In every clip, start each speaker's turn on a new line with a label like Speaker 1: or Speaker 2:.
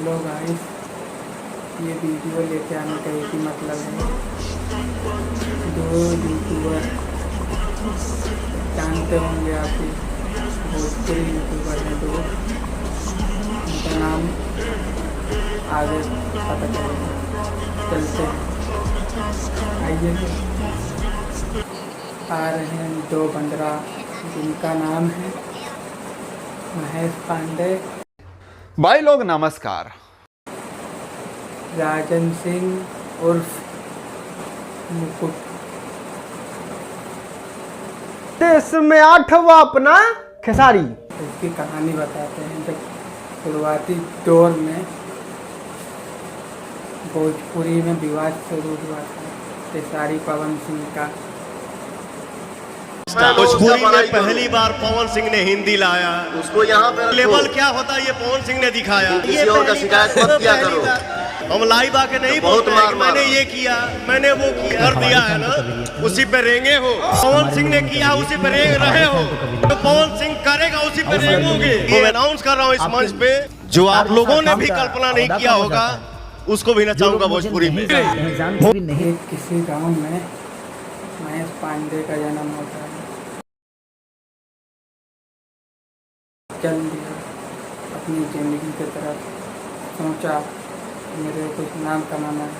Speaker 1: Hello guys, ये video लेके आने का एक ही मतलब है। दो यूट्यूबर जानते होंगे आप ही, भोजपुरी यूट्यूबर हैं दो। उनका नाम आगे पता चलेगा। चलते हैं, आइए। आ रहे हैं दो बंदरा, जिनका नाम है महेश पांडे,
Speaker 2: भाई लोग नमस्कार।
Speaker 1: राजन सिंह उर्फ मुकुट।
Speaker 3: देश में 8वां अपना खेसारी।
Speaker 1: इसकी कहानी बताते हैं। जब शुरुआती दौर में भोजपुरी में विवाद शुरू हुआ था खेसारी पवन सिंह का।
Speaker 4: भोजपुरी में पहली बार पवन सिंह ने हिंदी लाया,
Speaker 5: उसको यहाँ पे
Speaker 4: लेवल क्या होता है ये पवन सिंह ने दिखाया।
Speaker 5: किसी और का शिकायत मत किया करो।
Speaker 4: हम लाइव आके नहीं
Speaker 5: बहुत
Speaker 4: बोलते हैं
Speaker 5: मार
Speaker 4: कि मैंने ये किया, मैंने वो कर दिया है ना, उसी पे रेंगे हो। पवन सिंह ने किया, उसी पे रेंग रहे हो। तो पवन सिंह करेगा, उसी पे रेंगोगे। मैं अनाउंस कर रहा हूँ इस मंच पे, जो आप लोगों ने भी कल्पना नहीं किया होगा, उसको भी नचाऊंगा भोजपुरी में।
Speaker 1: किसी गांव में महेश पांडे का जन्म होता है। चल दिया अपनी जिंदगी की तरफ, सोचा मेरे को कुछ नाम कमाना है।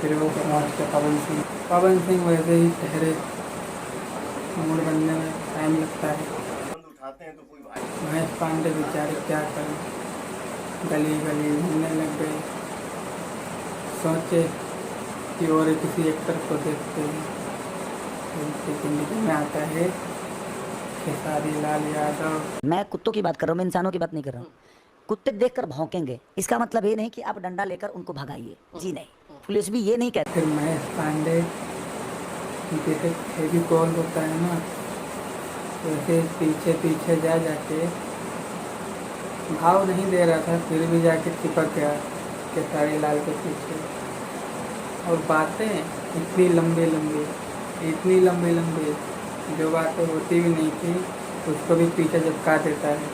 Speaker 1: फिर वो पहुँच गया पवन सिंह वैसे ही ठहरे, मूड बनने में टाइम लगता है। महेश पांडे बेचारे क्या करें, गली गली घूमने लग गए। सोचे कि और किसी एक्टर को देखते हैं। उनकी जिंदगी में आता है खेसारी लाल यादव।
Speaker 6: मैं कुत्तों की बात कर रहा हूँ, मैं इंसानों की बात नहीं कर रहा हूँ। कुत्ते देखकर भौंकेंगे, इसका मतलब ये नहीं कि आप डंडा लेकर उनको भगाइए, जी नहीं। पुलिस भी ये नहीं कहती।
Speaker 1: फिर महेश पांडे जैसे फेविकॉल होता है ना, वैसे पीछे पीछे जा जाके भाव नहीं दे रहा था, फिर भी जाके चिपक गया खेसारी लाल के पीछे। और बातें इतनी लंबी लंबी जो बातें होती भी नहीं थी, उसको भी पीछे चिपका देता है।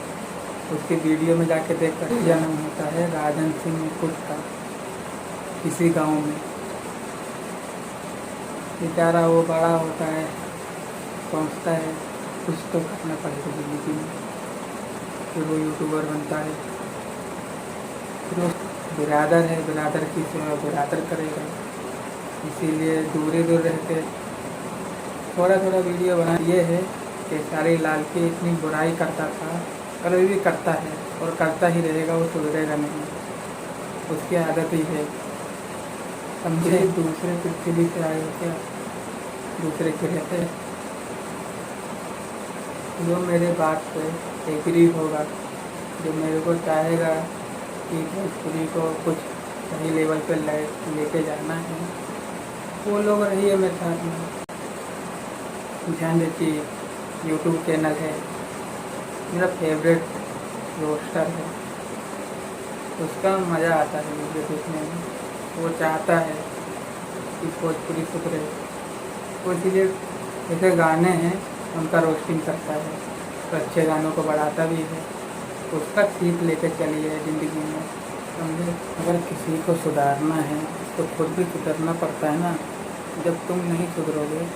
Speaker 1: उसकी वीडियो में जाके देख कर जन्म होता है राजन सिंह मुकुट का किसी गांव में। बेचारा वो बड़ा होता है, पहुंचता है, कुछ तो करना पड़ेगा जिंदगी में। फिर वो यूट्यूबर बनता है। फिर वो बिरादर है, बिरादर की सेवा बिरादर करेगा, इसीलिए दूर रहते थोड़ा वीडियो बना। ये है खेसारी लाल की इतनी बुराई करता था और अभी भी करता है और करता ही रहेगा, वो सुधरेगा नहीं, उसकी आदत ही है। समझे, दूसरे पृथ्वी से आए होते, दूसरे के रहते। जो मेरे बात पे एग्री होगा, जो मेरे को चाहेगा कि भोजपुरी को कुछ सही लेवल पर लेके जाना है, वो लोग रहिए मेरे साथ में। ध्यान देखिए, यूट्यूब चैनल है, मेरा फेवरेट रोस्टर है, उसका मज़ा आता है वीडियो देखने में। वो चाहता है कि भोजपुरी सुधरे, वो इसीलिए जैसे गाने हैं उनका रोस्टिंग करता है, तो अच्छे गानों को बढ़ाता भी है। उसका सीख लेके चलिए ज़िंदगी में, समझे। अगर किसी को सुधारना है तो खुद भी सुधरना पड़ता है ना। जब तुम नहीं सुधरोगे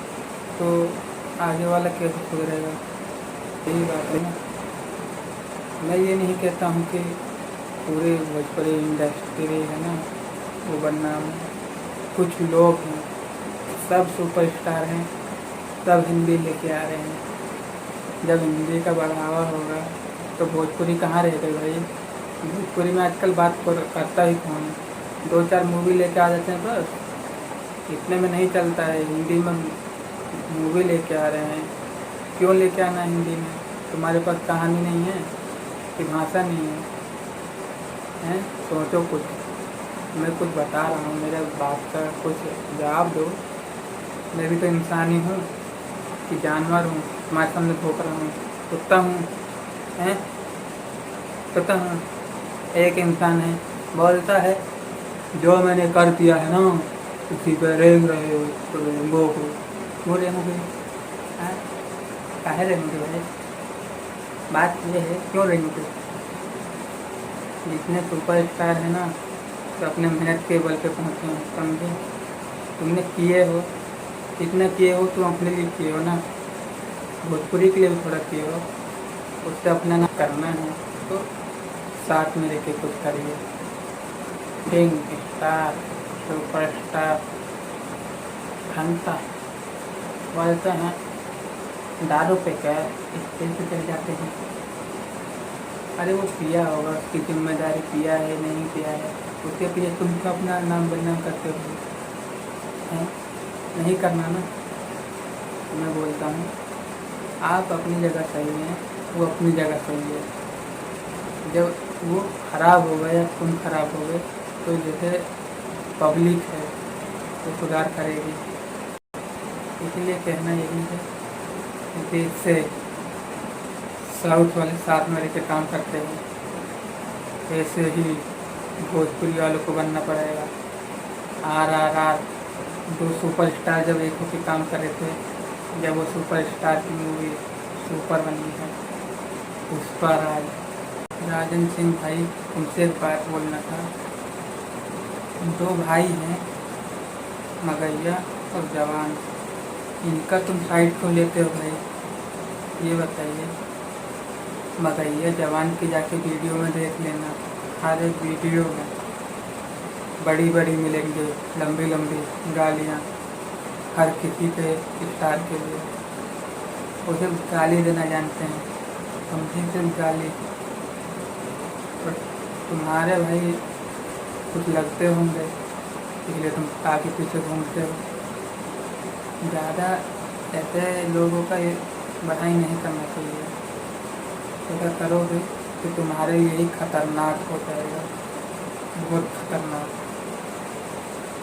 Speaker 1: तो आगे वाला कैसे सुधरेगा, यही बात है ना। मैं ये नहीं कहता हूँ कि पूरे भोजपुरी इंडस्ट्री है ना वो बनना। कुछ लोग हैं, सब सुपरस्टार हैं, सब हिंदी लेके आ रहे हैं। जब हिंदी का बढ़ावा होगा तो भोजपुरी कहाँ रह गई भाई। भोजपुरी में आजकल बात करता ही कौन है। 2-4 मूवी लेके आ जाते हैं, बस इतने में नहीं चलता है। हिंदी में मूवी लेके आ रहे हैं, क्यों लेके आना है हिंदी में? तुम्हारे पास कहानी नहीं है कि भाषा नहीं है, हैं? सोचो कुछ। मैं कुछ बता रहा हूँ, मेरे बात का कुछ जवाब दो। मैं भी तो इंसान ही हूँ कि जानवर हूँ, तुम्हारे सामने भोंक रहा हूँ, कुत्ता हूँ, हैं? कुत्ता हूँ, एक इंसान है, बोलता है जो मैंने कर दिया है ना उसी पर रेंग रहे हो, तो रेंगो को वो रेंगोगे। काहे रेंगोगे भाई? बात ये है, क्यों रेंगोगे? जितने सुपरस्टार है ना तो अपने मेहनत के बल पे पहुँचे हैं, समझे। तुमने किए हो, जितना किए हो तुम अपने लिए किए हो ना, भोजपुरी के लिए भी थोड़ा किए हो, उससे अपना ना करना है तो साथ में लेके कुछ करिए। किंग स्टार सुपरस्टार घंटा बोलते हैं दारू पे क्या स्टेज पे चले जाते हैं। अरे वो पिया होगा, उसकी जिम्मेदारी, पिया है नहीं पिया है, उसके पीछे तुम तो अपना नाम बदनाम करते हो हैं, नहीं करना ना। मैं बोलता हूँ आप अपनी जगह सही हैं, वो अपनी जगह सही है। जब वो खराब हो गए या तुम खराब हो गए तो जैसे पब्लिक है तो सुधार करेगी। इसलिए कहना यही है कि देश से साउथ वाले साथ में रहकर काम करते हैं, ऐसे ही भोजपुरी वालों को बनना पड़ेगा। RRR 2 सुपरस्टार जब एक होकर काम कर रहे थे, जब वो सुपरस्टार की मूवी सुपर बनी है, पुष्पा राज, राजन सिंह भाई उनसे एक बात बोलना था। 2 भाई हैं मगैया और जवान, इनका तुम साइड क्यों लेते हो भाई, ये बताइए। मगैया जवान की जाके वीडियो में देख लेना, हर एक वीडियो में बड़ी बड़ी मिलेंगी लंबी लंबी गालियाँ हर किसी के स्टार के लिए। वो सिर्फ गाली देना जानते हैं, समझे, सिर्फ गाली। पर तुम्हारे भाई कुछ लगते होंगे इसलिए तुम आगे पीछे घूमते हो। ज़्यादा ऐसे लोगों का ये बढ़ाई नहीं करना चाहिए, ऐसा करोगे तो तुम्हारे लिए ही खतरनाक हो जाएगा, बहुत खतरनाक।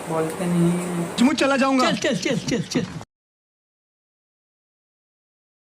Speaker 1: बोलते नहीं
Speaker 7: चला जाऊंगा। चल चल चल चल चल